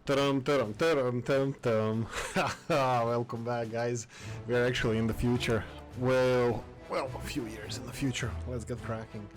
Ta-dum. Welcome back, guys. We are actually in the future. Well, a few years in the future. Let's get cracking.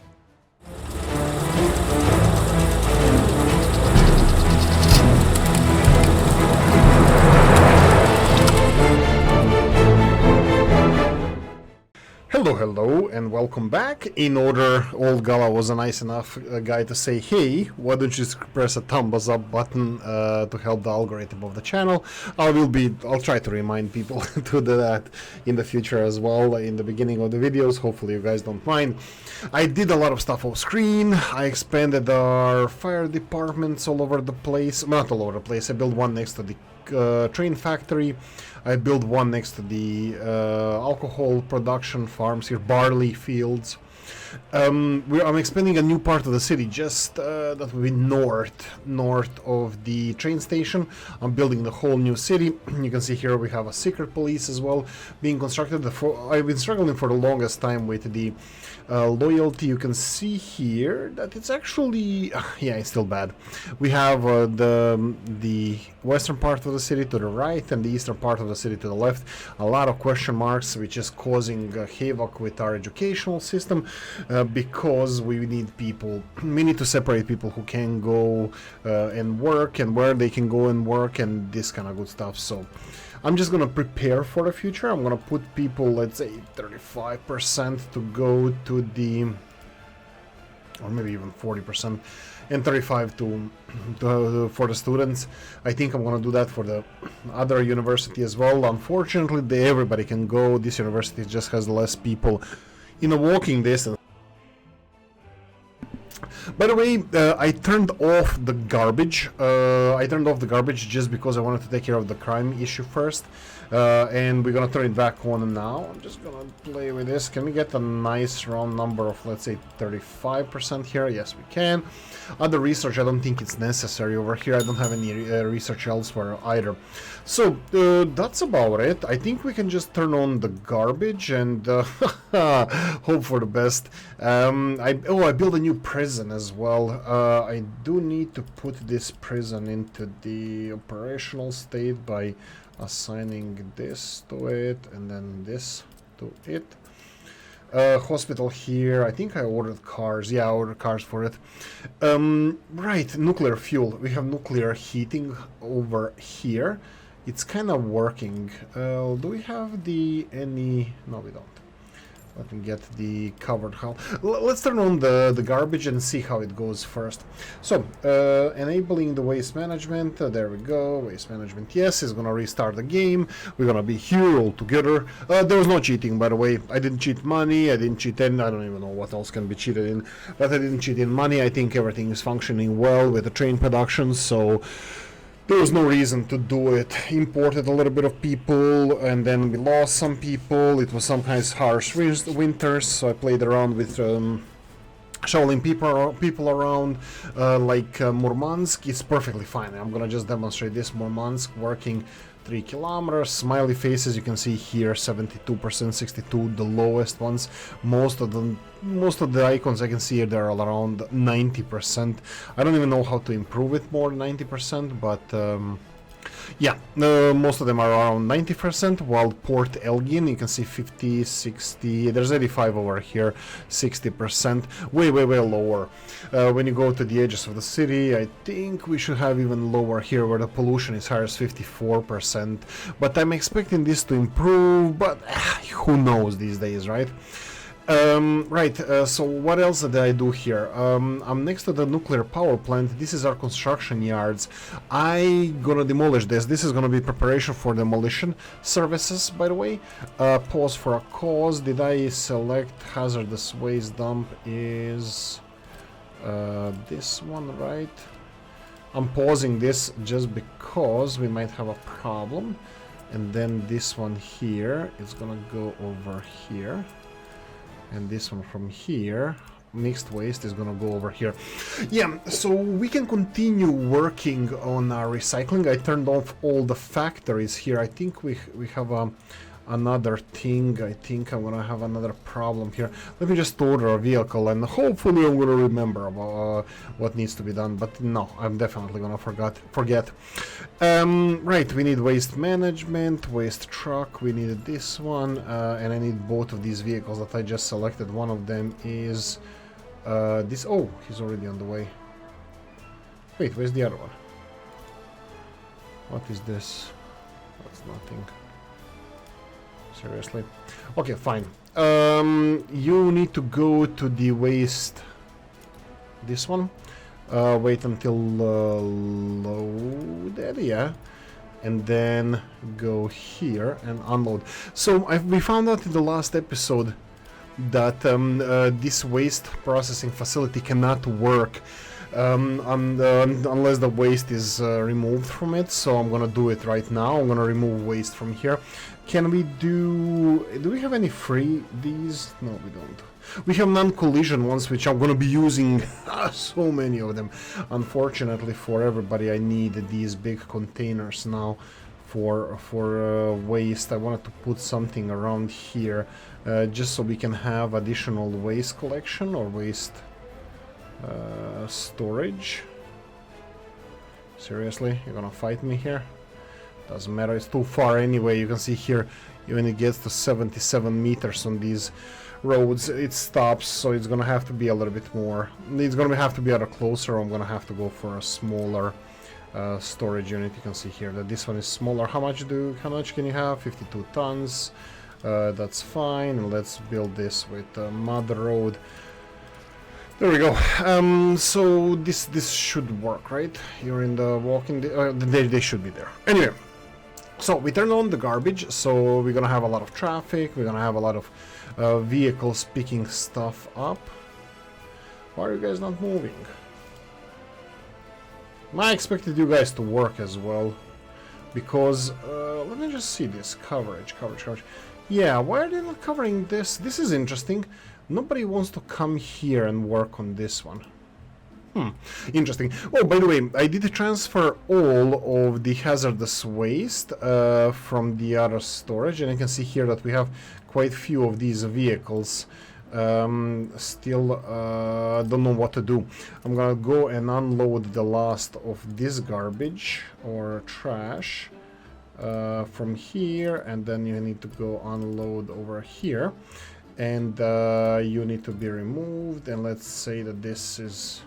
Hello, and welcome back. In order, old Gala was a nice enough guy to say, hey, why don't you just press a thumbs up button to help the algorithm of the channel. I'll try to remind people to do that in the future as well, in the beginning of the videos. Hopefully you guys don't mind. I did a lot of stuff off screen. I expanded our fire departments all over the place. Not all over the place. I built one next to the train factory. I built one next to the alcohol production farms here, barley fields. I'm expanding a new part of the city, just that will be north of the train station. I'm building the whole new city. You can see here we have a secret police as well being constructed. I've been struggling for the longest time with the loyalty. You can see here that it's actually yeah, it's still bad. We have the western part of the city to the right and the eastern part of the city to the left. A lot of question marks, which is causing havoc with our educational system, because we need people. We need to separate people who can go and work and where they can go and work and this kind of good stuff. So I'm just gonna prepare for the future. I'm gonna put people, let's say 35% to go to the, or maybe even 40%, and 35 for the students. I think I'm gonna do that for the other university as well. Unfortunately, everybody can go. This university just has less people in a walking distance. By the way, I turned off the garbage. Just because I wanted to take care of the crime issue first. And we're gonna turn it back on now. I'm just gonna play with this. Can we get a nice round number of, let's say, 35% here? Yes, we can. Other research, I don't think it's necessary over here. I don't have any research elsewhere either. So that's about it. I think we can just turn on the garbage and hope for the best. I built a new prison as well. I do need to put this prison into the operational state by assigning this to it and then this to it. Hospital here. I think I ordered cars. Yeah, I ordered cars for it. Right, nuclear fuel. We have nuclear heating over here. It's kind of working. Do we have any? No, we don't. Let me get the covered hull. Let's turn on the garbage and see how it goes first. So, enabling the waste management. There we go. Waste management, yes, is gonna restart the game. We're gonna be here all together. There was no cheating, by the way. I didn't cheat money. I didn't cheat in. I don't even know what else can be cheated in. But I didn't cheat in money. I think everything is functioning well with the train production. So there was no reason to do it. Imported a little bit of people, and then we lost some people. It was some kind of harsh winters, so I played around with shoveling people around, like Murmansk. It's perfectly fine. I'm gonna just demonstrate this. Murmansk working 3 kilometers. Smiley faces, you can see here 72%, 62, the lowest ones. Most of the icons I can see here, they're around 90%. I don't even know how to improve it more than 90%, but yeah, most of them are around 90%, while Port Elgin, you can see 50, 60, there's 85 over here, 60%, way lower. When you go to the edges of the city, I think we should have even lower here, where the pollution is higher as 54%, but I'm expecting this to improve, but who knows these days, right? So what else did I do here? I'm next to the nuclear power plant. This is our construction yards. I gonna demolish this. This is gonna be preparation for demolition services, by the way. Pause for a cause. Did I select hazardous waste dump? Is this one, right? I'm pausing this just because we might have a problem. And then this one here is gonna go over here. And this one from here, mixed waste, is gonna go over here. Yeah, so we can continue working on our recycling. I turned off all the factories here. I think we have a another thing. I think I'm gonna have another problem here. Let me just order a vehicle and hopefully I'm gonna remember about what needs to be done, but no, I'm definitely gonna forget. Right, we need waste management, waste truck, we need this one, and I need both of these vehicles that I just selected. One of them is this. Oh, he's already on the way. Wait, where's the other one? What is this? That's nothing. Seriously? Okay, fine. You need to go to the waste. This one. Wait until loaded, yeah. And then go here and unload. So we found out in the last episode that this waste processing facility cannot work unless the waste is removed from it. So I'm gonna do it right now. I'm gonna remove waste from here. Can we do we have any free these? No, we don't. We have non-collision ones, which I'm gonna be using so many of them. Unfortunately for everybody, I need these big containers now for waste. I wanted to put something around here just so we can have additional waste collection or waste storage. Seriously, you're gonna fight me here? Doesn't matter, it's too far anyway. You can see here when it gets to 77 meters on these roads it stops, so it's gonna have to be a little bit more. It's gonna have to be either closer, or I'm gonna have to go for a smaller storage unit. You can see here that this one is smaller. How much can you have? 52 tons. That's fine. And let's build this with mud road. There we go. So this should work, right? You're in the walking. They should be there. Anyway, so we turn on the garbage. So we're gonna have a lot of traffic. We're gonna have a lot of vehicles picking stuff up. Why are you guys not moving? I expected you guys to work as well, because let me just see this coverage. Yeah, why are they not covering this? This is interesting. Nobody wants to come here and work on this one. Interesting. Oh, by the way, I did transfer all of the hazardous waste from the other storage, and you can see here that we have quite few of these vehicles. Still don't know what to do. I'm gonna go and unload the last of this garbage or trash from here, and then you need to go unload over here, and you need to be removed. And let's say that this is...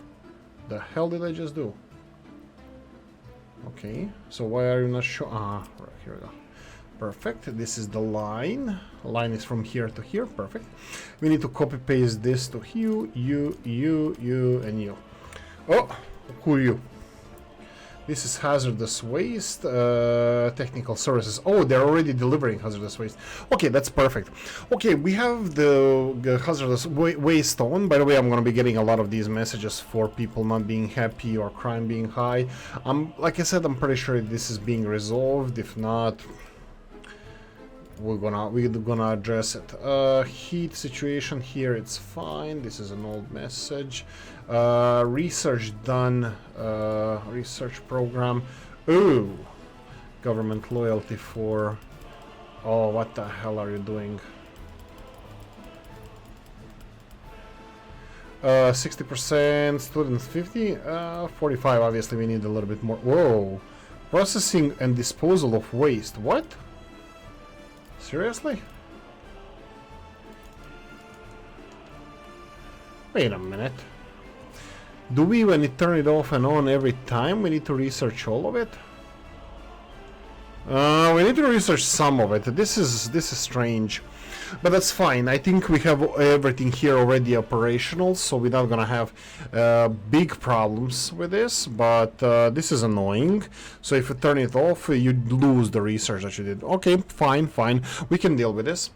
The hell did I just do? Okay, so why are you not sure? Right, here we go. Perfect. This is the line. Line is from here to here. Perfect. We need to copy paste this to you, and you. Oh, who are you? This is hazardous waste, technical services. Oh, they're already delivering hazardous waste. Okay, that's perfect. Okay, we have the hazardous waste on. By the way, I'm going to be getting a lot of these messages for people not being happy or crime being high. Like I said, I'm pretty sure this is being resolved. If not, we're gonna address it. Heat situation here, it's fine. This is an old message. Research done. Research program. Ooh, government loyalty for... Oh, what the hell are you doing? 60%, students 50, 45. Obviously we need a little bit more. Whoa, processing and disposal of waste. What? Seriously? Wait a minute. Do we, when we turn it off and on every time, we need to research all of it? We need to research some of it. This is strange, but that's fine. I think we have everything here already operational, so we're not gonna have big problems with this. But this is annoying. So if you turn it off, you lose the research that you did. Okay, fine. We can deal with this.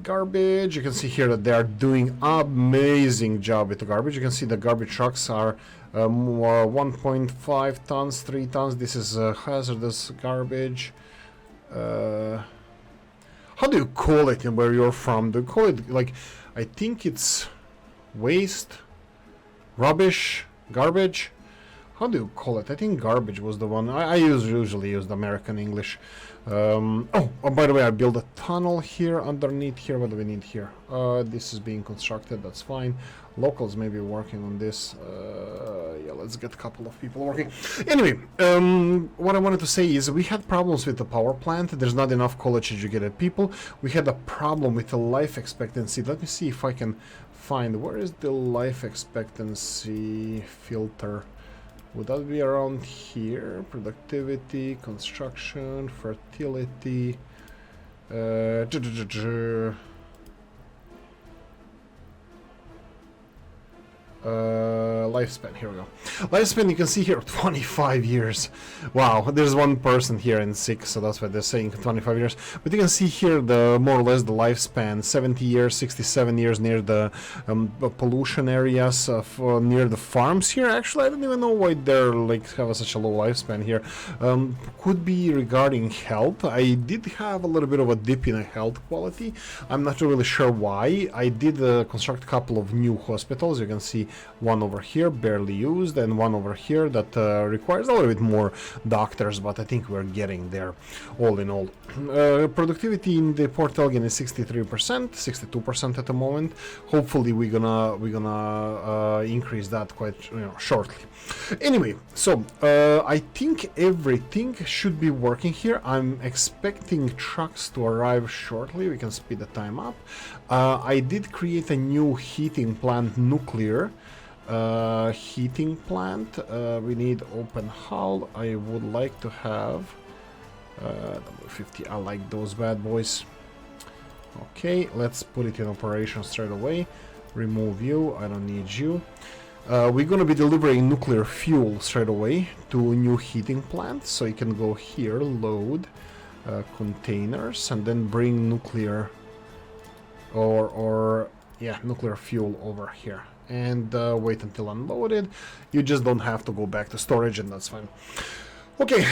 Garbage. You can see here that they are doing amazing job with the garbage. You can see the garbage trucks are 1.5 tons, 3 tons. This is hazardous garbage. How do you call it and where you're from? Do you call it, like, I think it's waste, rubbish, garbage? how do you call it? I think garbage was the one. I usually use the American English. Oh, by the way, I built a tunnel here underneath here. What do we need here? This is being constructed. That's fine. Locals may be working on this. Yeah, let's get a couple of people working. Anyway, what I wanted to say is we had problems with the power plant. There's not enough college-educated people. We had a problem with the life expectancy. Let me see if I can find where is the life expectancy filter. Would that be around here? Productivity, construction, fertility. Lifespan, here we go. Lifespan, you can see here 25 years. Wow, there's one person here in 6, so that's why they're saying 25 years. But you can see here the more or less the lifespan, 70 years, 67 years near the pollution areas, near the farms here. Actually, I don't even know why they're like have such a low lifespan here. Could be regarding health. I did have a little bit of a dip in a health quality. I'm not really sure why. I did construct a couple of new hospitals. You can see one over here barely used and one over here that requires a little bit more doctors, but I think we're getting there all in all. Productivity in the Port Elgin is 63%, 62% at the moment. Hopefully we're gonna increase that quite shortly. Anyway, so I think everything should be working here. I'm expecting trucks to arrive shortly. We can speed the time up. I did create a new heating plant, nuclear heating plant. We need open hull. I would like to have number 50. I like those bad boys. Okay, let's put it in operation straight away. Remove you. I don't need you. We're going to be delivering nuclear fuel straight away to a new heating plant. So you can go here, load containers, and then bring nuclear nuclear fuel over here. And wait until unloaded. You just don't have to go back to storage, and that's fine. Okay,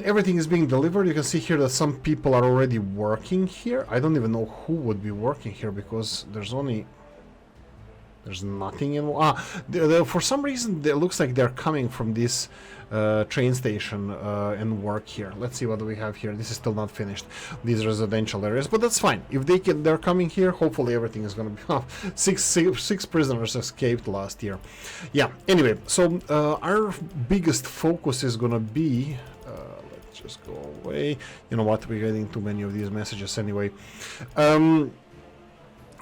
everything is being delivered. You can see here that some people are already working here. I don't even know who would be working here because there's nothing in. For some reason, it looks like they're coming from this train station and work here. Let's see what we have here. This is still not finished. These residential areas, but that's fine. If they're coming here, hopefully everything is going to be. Oh, six prisoners escaped last year. Yeah. Anyway, so our biggest focus is going to be. Let's just go away. You know what? We're getting too many of these messages anyway.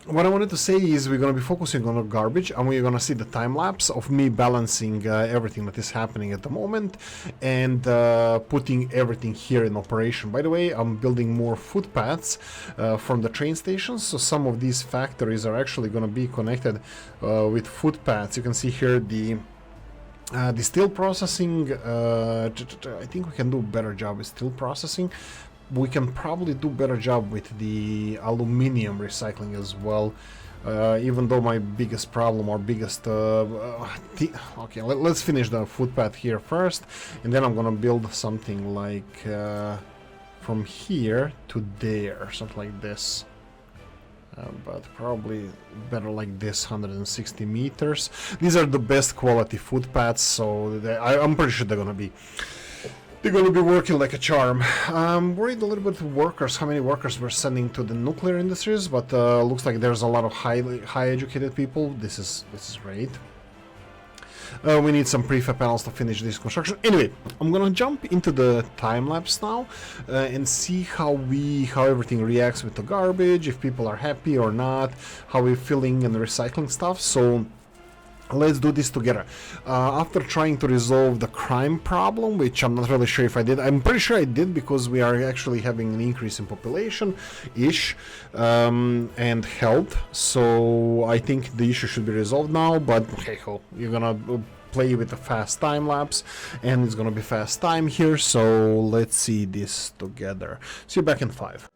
What I wanted to say is we're going to be focusing on garbage, and we're going to see the time lapse of me balancing everything that is happening at the moment and putting everything here in operation. By the way, I'm building more footpaths from the train stations, so some of these factories are actually going to be connected with footpaths. You can see here the steel processing. I think we can do a better job with steel processing. We can probably do better job with the aluminium recycling as well, even though my biggest problem or biggest okay, let's finish the footpath here first, and then I'm gonna build something like from here to there, something like this, but probably better like this, 160 meters. These are the best quality footpaths, so I'm pretty sure they're gonna be working like a charm. I'm worried a little bit of workers, how many workers we're sending to the nuclear industries, but looks like there's a lot of high educated people. This is great. We need some prefab panels to finish this construction. Anyway, I'm gonna jump into the time lapse now and see how everything reacts with the garbage, if people are happy or not, how we're filling and recycling stuff. So let's do this together. After trying to resolve the crime problem, which I'm not really sure if I did, I'm pretty sure I did because we are actually having an increase in population-ish and health. So I think the issue should be resolved now, but okay, cool. You're gonna play with a fast time lapse and it's gonna be fast time here. So let's see this together. See you back in 5.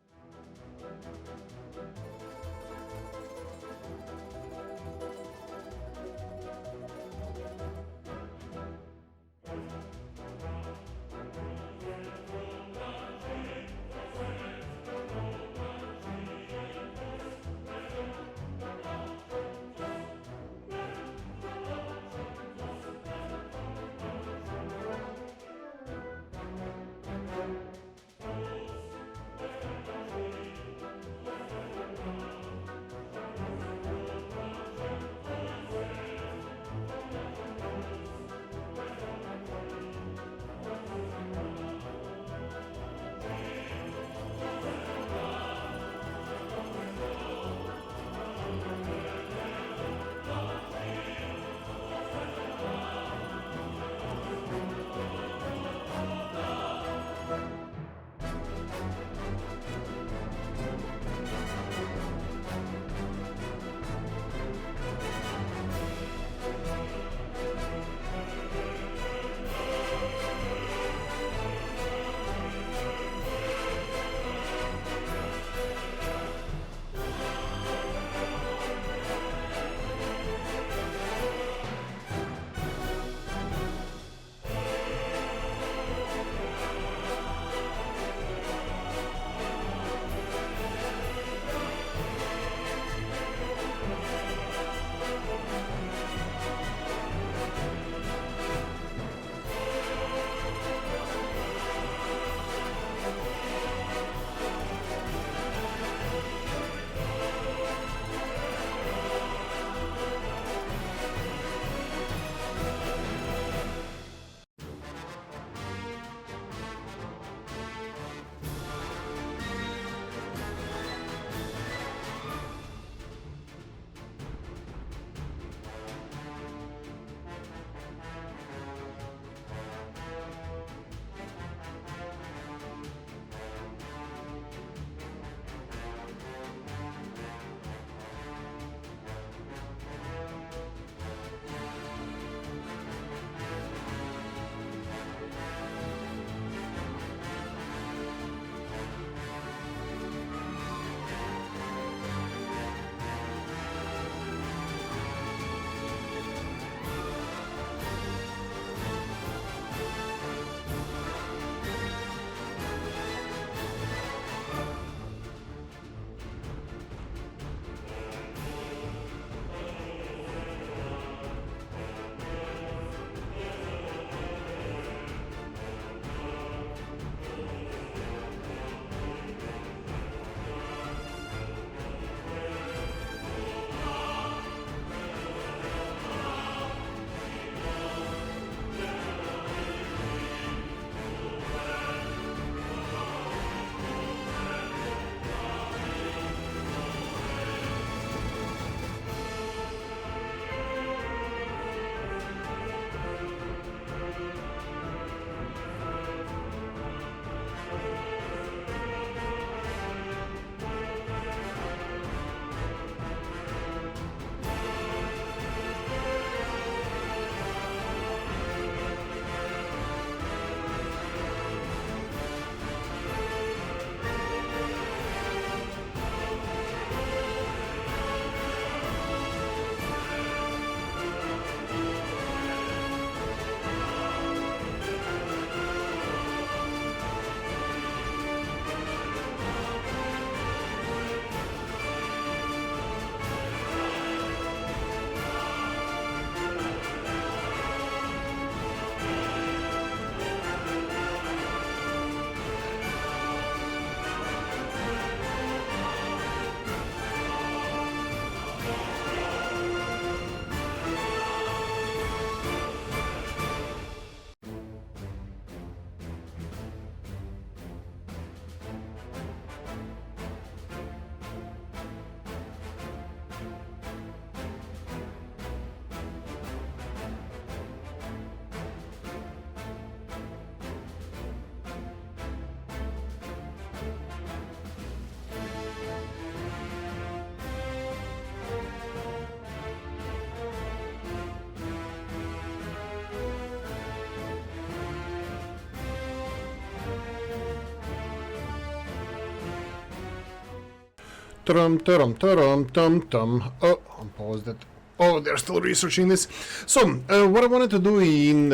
Oh, unpaused it. Oh, they're still researching this. So, what I wanted to do in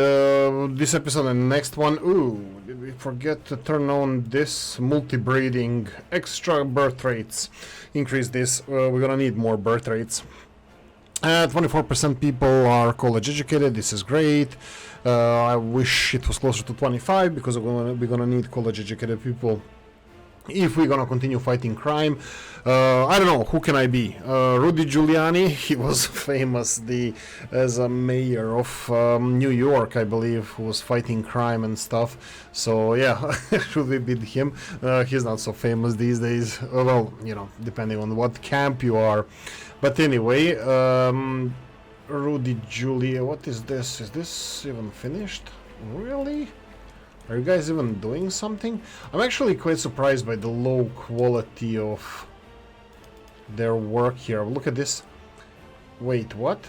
this episode and the next one... Ooh, did we forget to turn on this multi-breeding, extra birth rates? Increase this. We're gonna need more birth rates. 24% people are college educated. This is great. I wish it was closer to 25 because we're gonna need college educated people if we're gonna continue fighting crime. I don't know, who can I be? Rudy Giuliani, he was famous as a mayor of New York, I believe, who was fighting crime and stuff. So yeah, should we beat him? He's not so famous these days. Well, you know, depending on what camp you are. But anyway, Rudy Giuliani, what is this? Is this even finished? Really? Are you guys even doing something? I'm actually quite surprised by the low quality of their work here. Look at this. Wait, what?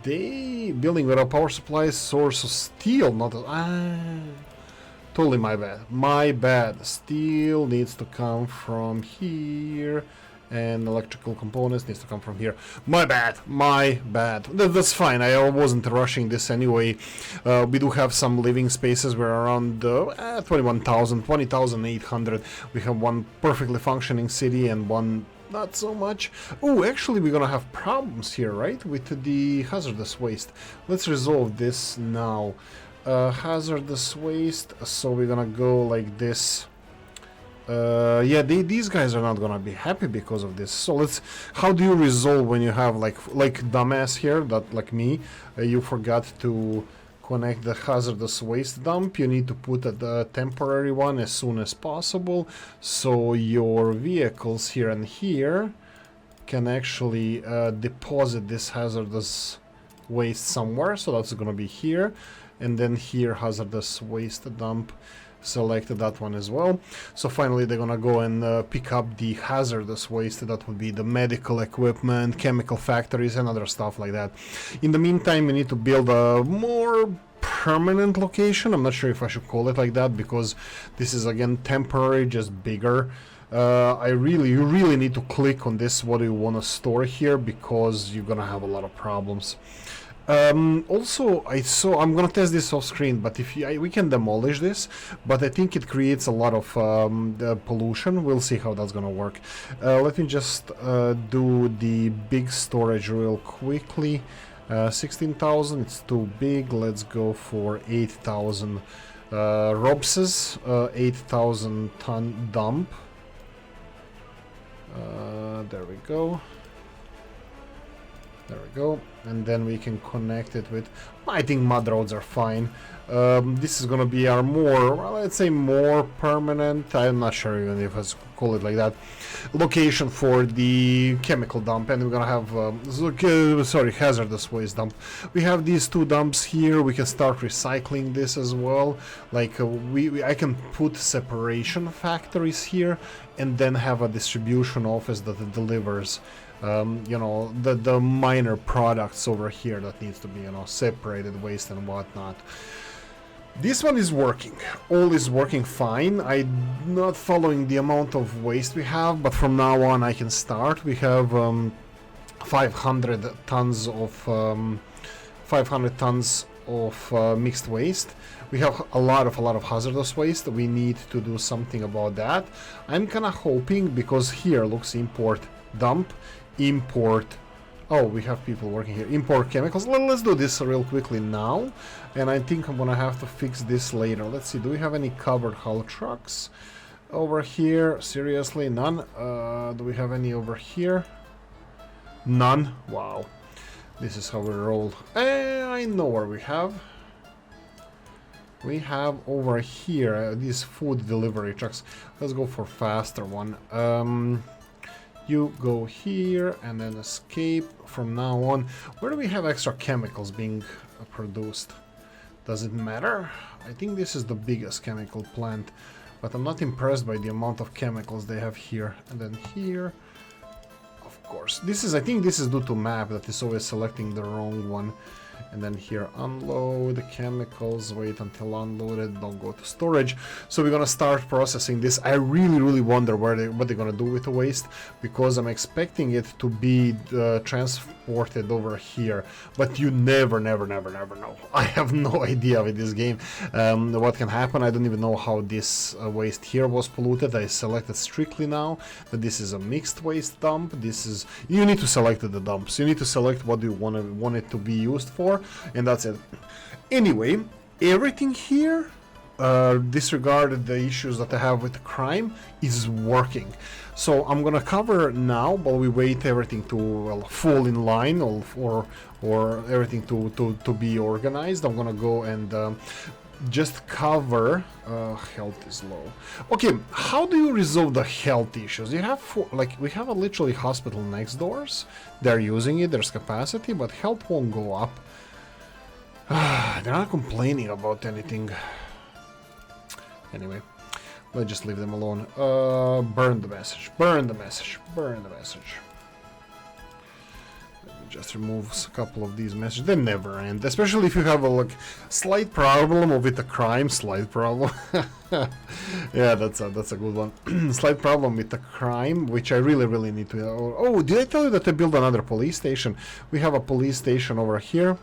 They building with a power supply source of steel, not totally my bad. My bad. Steel needs to come from here. And electrical components needs to come from here. My bad, my bad. That's fine, I wasn't rushing this anyway. We do have some living spaces. We're around 21,000, 20,800. We have one perfectly functioning city and one not so much. Oh, actually we're gonna have problems here, right? With the hazardous waste. Let's resolve this now. Hazardous waste, so we're gonna go like this. Yeah, these guys are not gonna be happy because of this. So let's. How do you resolve when you have like dumbass here, that like me, you forgot to connect the hazardous waste dump? You need to put a temporary one as soon as possible, so your vehicles here and here can actually deposit this hazardous waste somewhere. So that's gonna be here, and then here hazardous waste dump. Selected that one as well. So finally they're gonna go and pick up the hazardous waste. That would be the medical equipment, chemical factories and other stuff like that. In the meantime, we need to build a more permanent location. I'm not sure if I should call it like that because this is again temporary, just bigger. You really need to click on this, what do you want to store here, because you're gonna have a lot of problems. Also, I'm gonna test this off screen, but if we can demolish this, but I think it creates a lot of pollution. We'll see how that's gonna work. Let me just do the big storage real quickly. 16,000, it's too big. Let's go for 8,000 ROPSes, 8,000 ton dump. There we go. There we go, and then we can connect it with, I think mud roads are fine. This is gonna be our more, well, let's say more permanent, I'm not sure even if I call it like that, location for the chemical dump. And we're gonna have, hazardous waste dump. We have these two dumps here. We can start recycling this as well. Like I can put separation factories here and then have a distribution office that delivers you know, the minor products over here that needs to be, you know, separated waste and whatnot. This one is working. All is working fine. I'm not following the amount of waste we have, but from now on I can start. We have 500 tons of mixed waste. We have a lot of hazardous waste. We need to do something about that. I'm kind of hoping, because here looks import dump, import. Oh, we have people working here. Import chemicals. Let's do this real quickly now, and I think I'm gonna have to fix this later. Let's see, do we have any covered hull trucks over here? Seriously, none. Do we have any over here? None. Wow, this is how we roll. I know where we have. We have over here these food delivery trucks. Let's go for faster one. You go here and then escape from now on. Where do we have extra chemicals being produced? Does it matter? I think this is the biggest chemical plant, but I'm not impressed by the amount of chemicals they have here. And then here, of course. I think this is due to map that is always selecting the wrong one. And then here unload chemicals, wait until unloaded, don't go to storage. So we're gonna start processing this. I really wonder what they're gonna do with the waste, because I'm expecting it to be transported over here, but you never know. I have no idea with this game what can happen. I don't even know how this waste here was polluted. I selected strictly now that this is a mixed waste dump. This is, you need to select the dumps, you need to select what you want it to be used for, and that's it. Anyway, everything here, disregarded the issues that I have with the crime, is working. So I'm gonna cover now while we wait everything to, well, fall in line, or everything to be organized. I'm gonna go and just cover health is low. Okay, how do you resolve the health issues? You have like, we have a literally hospital next doors. They're using it, there's capacity, but health won't go up. They're not complaining about anything. Anyway, let's just leave them alone. Burn the message, burn the message, burn the message. Let me just remove a couple of these messages. They never end, especially if you have a like slight problem with the crime. Slight problem. Yeah, that's a good one. Slight problem with the crime, which I really need to. Oh, did I tell you that I built another police station? We have a police station over here.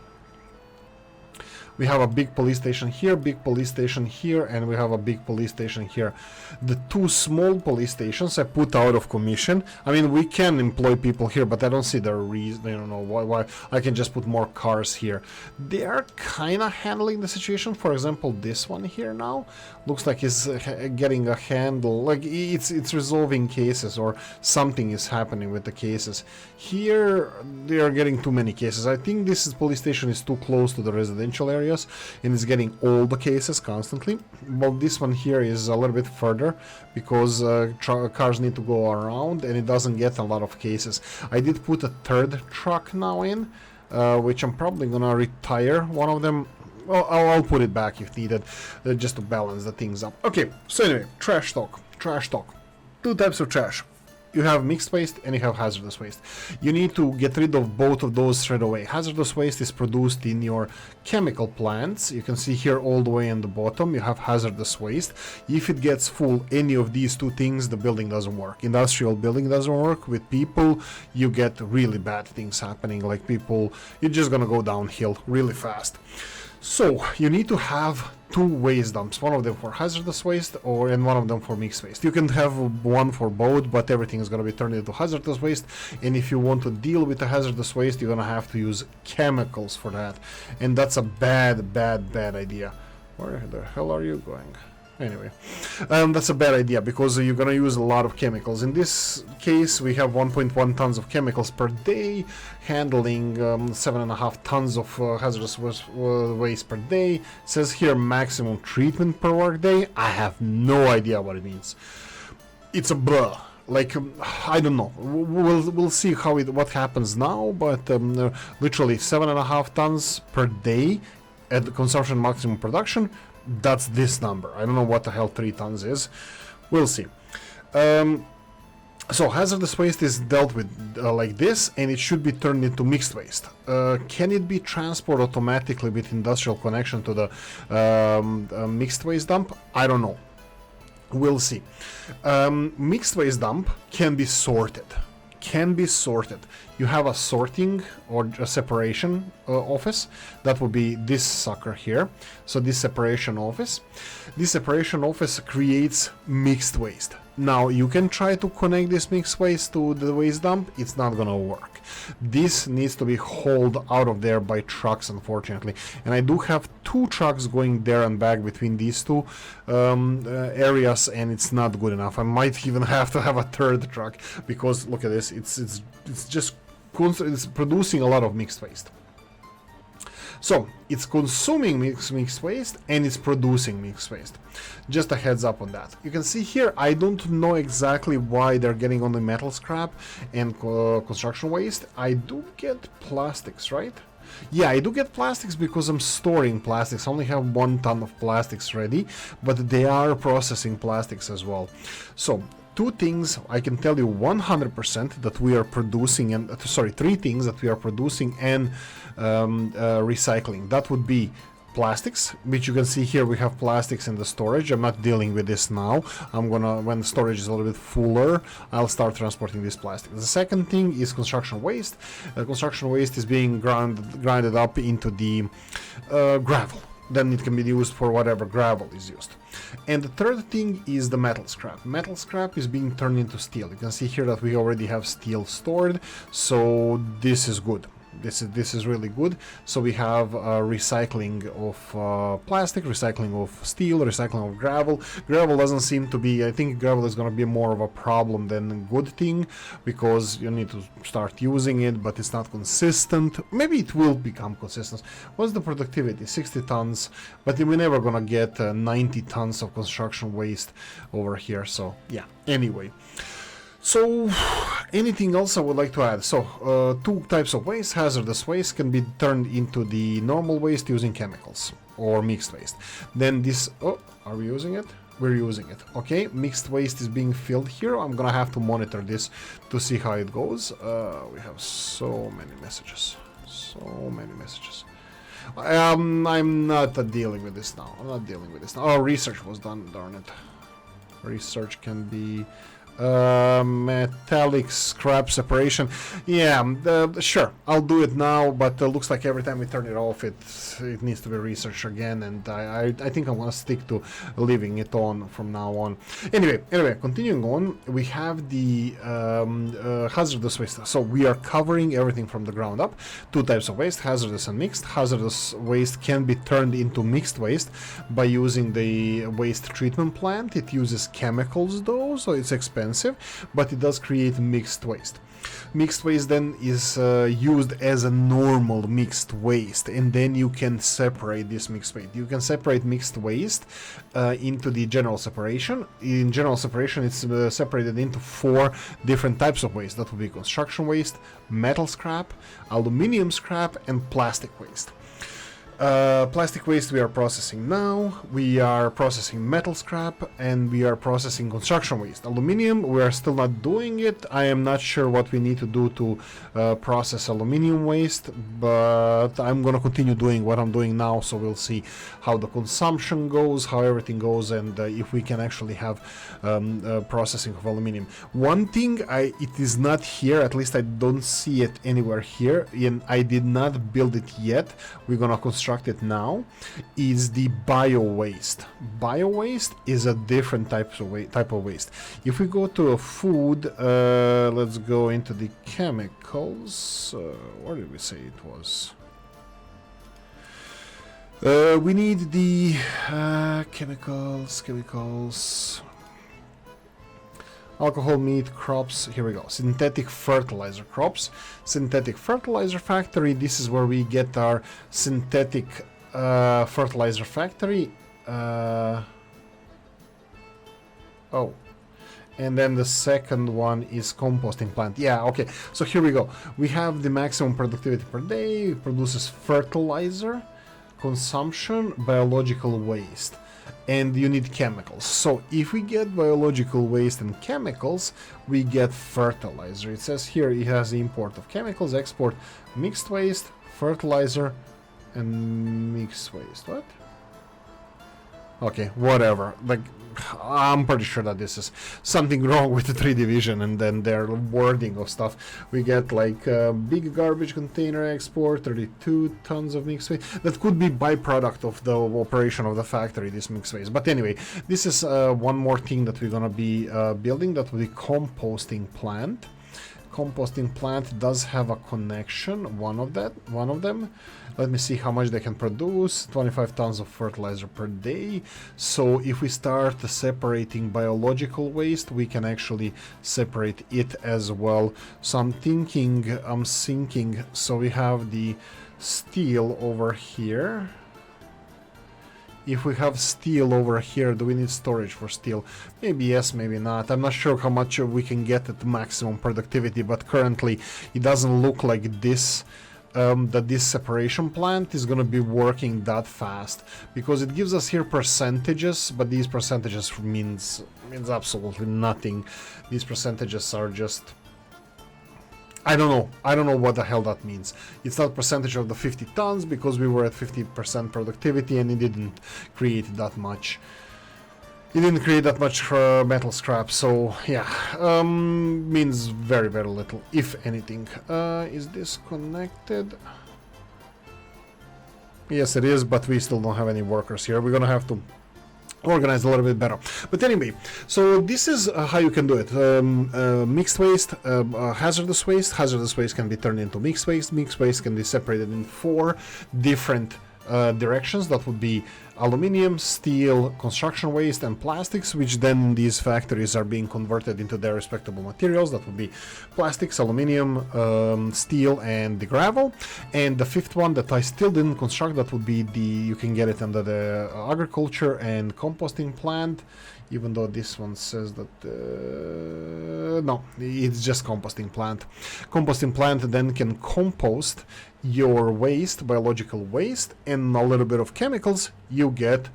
We have a big police station here, big police station here, and we have a big police station here. The two small police stations I put out of commission. I mean, we can employ people here, but I don't see the reason. I don't know why I can just put more cars here. They are kind of handling the situation. For example, this one here now looks like it's getting a handle, like it's resolving cases, or something is happening with the cases. Here they are getting too many cases. I think this police station is too close to the residential areas, and it's getting all the cases constantly. Well, this one here is a little bit further, because cars need to go around, and it doesn't get a lot of cases. I did put a third truck now in, which I'm probably gonna retire one of them. Well, I'll put it back if needed, just to balance the things up. Okay, so anyway, trash talk. Two types of trash. You have mixed waste and you have hazardous waste. You need to get rid of both of those straight away. Hazardous waste is produced in your chemical plants. You can see here all the way in the bottom you have hazardous waste. If it gets full, any of these two things, the building doesn't work. Industrial building doesn't work. With people, you get really bad things happening, like people, you're just gonna go downhill really fast. So you need to have two waste dumps, one of them for hazardous waste and one of them for mixed waste. You can have one for both, but everything is going to be turned into hazardous waste, and if you want to deal with the hazardous waste, you're going to have to use chemicals for that, and that's a bad idea. Where the hell are you going? Anyway, that's a bad idea, because you're gonna use a lot of chemicals. In this case, we have 1.1 tons of chemicals per day, handling 7.5 tons of hazardous waste per day. It says here maximum treatment per work day. I have no idea what it means. It's a blah. Like, I don't know. We'll see what happens now, but literally 7.5 tons per day at the consumption maximum production. That's this number. I don't know what the hell 3 tons is. We'll see. So hazardous waste is dealt with like this, and it should be turned into mixed waste. Can it be transported automatically with industrial connection to the mixed waste dump? I don't know. We'll see. Mixed waste dump can be sorted. You have a sorting or a separation office. That would be this sucker here. So this separation office creates mixed waste. Now you can try to connect this mixed waste to the waste dump. It's not gonna work. This needs to be hauled out of there by trucks, unfortunately, and I do have 2 trucks going there and back between these two areas, and it's not good enough. I might even have to have a 3rd truck, because look at this, it's producing a lot of mixed waste. So it's consuming mixed waste and it's producing mixed waste. Just a heads up on that. You can see here, I don't know exactly why they're getting only metal scrap and construction waste. I do get plastics, right? Yeah, I do get plastics because I'm storing plastics. I only have 1 ton of plastics ready, but they are processing plastics as well. So two things I can tell you 100% that we are producing, and sorry, three things that we are producing and recycling. That would be plastics, which you can see here. We have plastics in the storage. I'm not dealing with this now. I'm gonna, when the storage is a little bit fuller, I'll start transporting this plastic. The second thing is construction waste. Construction waste is being grinded up into the gravel. Then it can be used for whatever gravel is used. And the third thing is the metal scrap. Metal scrap is being turned into steel. You can see here that we already have steel stored, so this is good. This is really good. So we have recycling of plastic, recycling of steel, recycling of gravel. Gravel doesn't seem to be, I think gravel is going to be more of a problem than a good thing, because you need to start using it, but it's not consistent. Maybe it will become consistent. What's the productivity? 60 tons, but we're never going to get 90 tons of construction waste over here. So yeah, anyway. So, anything else I would like to add? So, two types of waste. Hazardous waste can be turned into the normal waste using chemicals or mixed waste. Then this, oh, are we using it? We're using it. Okay, mixed waste is being filled here. I'm gonna have to monitor this to see how it goes. We have so many messages. So many messages. I'm not dealing with this now. I'm not dealing with this now. Oh, research was done, darn it. Research can be... metallic scrap separation. Yeah, sure, I'll do it now, but looks like every time we turn it off, it needs to be researched again, and I think I'm gonna stick to leaving it on from now on. Anyway, continuing on, we have the hazardous waste. So we are covering everything from the ground up. Two types of waste, hazardous and mixed. Hazardous waste can be turned into mixed waste by using the waste treatment plant. It uses chemicals though, so it's expensive, but it does create mixed waste. Mixed waste then is used as a normal mixed waste, and then you can separate this mixed waste. You can separate mixed waste into the general separation. In general separation, it's separated into 4 different types of waste. That would be construction waste, metal scrap, aluminium scrap, and plastic waste. Plastic waste we are processing now. We are processing metal scrap, and we are processing construction waste. Aluminium, we are still not doing it. I am not sure what we need to do to process aluminium waste, but I'm gonna continue doing what I'm doing now, so we'll see how the consumption goes, how everything goes, and if we can actually have processing of aluminium. One thing, it is not here, at least I don't see it anywhere here, and I did not build it yet. We're gonna construct it now, is the bio waste. Bio waste is a different type of waste. If we go to a food, let's go into the chemicals. Where did we say it was? We need the chemicals. Alcohol, meat, crops, here we go. Synthetic fertilizer crops. Synthetic fertilizer factory, this is where we get our synthetic fertilizer factory. Oh. And then the second one is composting plant. Yeah, okay. So here we go. We have the maximum productivity per day. It produces fertilizer, consumption, biological waste. And you need chemicals. So if we get biological waste and chemicals, we get fertilizer. It says here it has the import of chemicals, export mixed waste, fertilizer, and mixed waste. What? Okay, whatever. Like, I'm pretty sure that this is something wrong with the 3 division and then their wording of stuff. We get like big garbage container export, 32 tons of mixed waste. That could be byproduct of the operation of the factory, this mixed waste. But anyway, this is one more thing that we're gonna be building. That will be composting plant. Composting plant does have a connection, one of them. Let me see how much they can produce. 25 tons of fertilizer per day. So if we start separating biological waste, we can actually separate it as well. So I'm thinking, so we have the steel over here. If we have steel over here, do we need storage for steel? Maybe yes, maybe not. I'm not sure how much we can get at maximum productivity, but currently it doesn't look like this that this separation plant is going to be working that fast, because it gives us here percentages, but these percentages means absolutely nothing. These percentages are just, I don't know what the hell that means. It's not percentage of the 50 tons, because we were at 50% productivity and it didn't create that much. It didn't create that much metal scrap, so yeah, means very, very little, if anything. Is this connected? Yes, it is, but we still don't have any workers here. We're gonna have to organize a little bit better. But anyway, so this is how you can do it. Mixed waste, hazardous waste. Hazardous waste can be turned into mixed waste. Mixed waste can be separated in 4 different directions. That would be aluminium, steel, construction waste, and plastics, which then these factories are being converted into their respectable materials. That would be plastics, aluminium, steel, and the gravel. And the 5th one that I still didn't construct, that would be you can get it under the agriculture and composting plant, even though this one says that no, it's just composting plant. Composting plant then can compost your waste, biological waste, and a little bit of chemicals. You get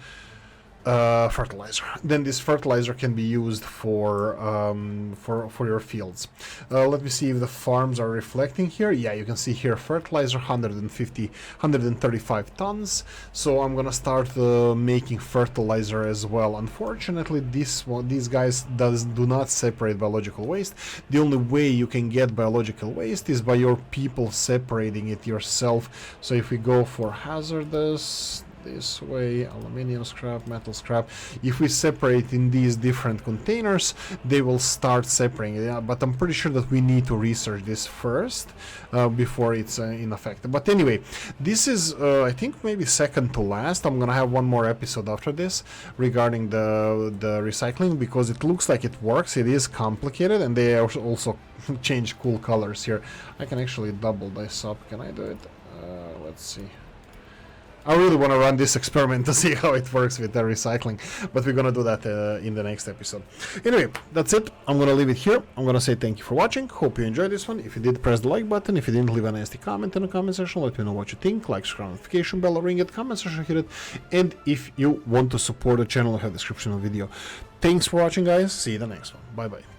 fertilizer. Then this fertilizer can be used for your fields. Let me see if the farms are reflecting here. Yeah, you can see here fertilizer 135 tons. So I'm gonna start making fertilizer as well. Unfortunately, these guys do not separate biological waste. The only way you can get biological waste is by your people separating it yourself. So if we go for hazardous, this way, aluminium scrap, metal scrap, if we separate in these different containers, they will start separating it. Yeah, but I'm pretty sure that we need to research this first before it's in effect. But anyway, this is I think maybe second to last. I'm gonna have one more episode after this regarding the recycling, because it looks like it works. It is complicated, and they also change cool colors here. I can actually double this up. Can I do it? Let's see. I really want to run this experiment to see how it works with the recycling, but we're going to do that in the next episode. Anyway, that's it. I'm going to leave it here. I'm going to say thank you for watching. Hope you enjoyed this one. If you did, press the like button. If you didn't, leave a nasty comment in the comment section. Let me know what you think. Like, subscribe, notification bell, ring it, comment section, hit it. And if you want to support the channel, I have a description of the video. Thanks for watching, guys. See you in the next one. Bye-bye.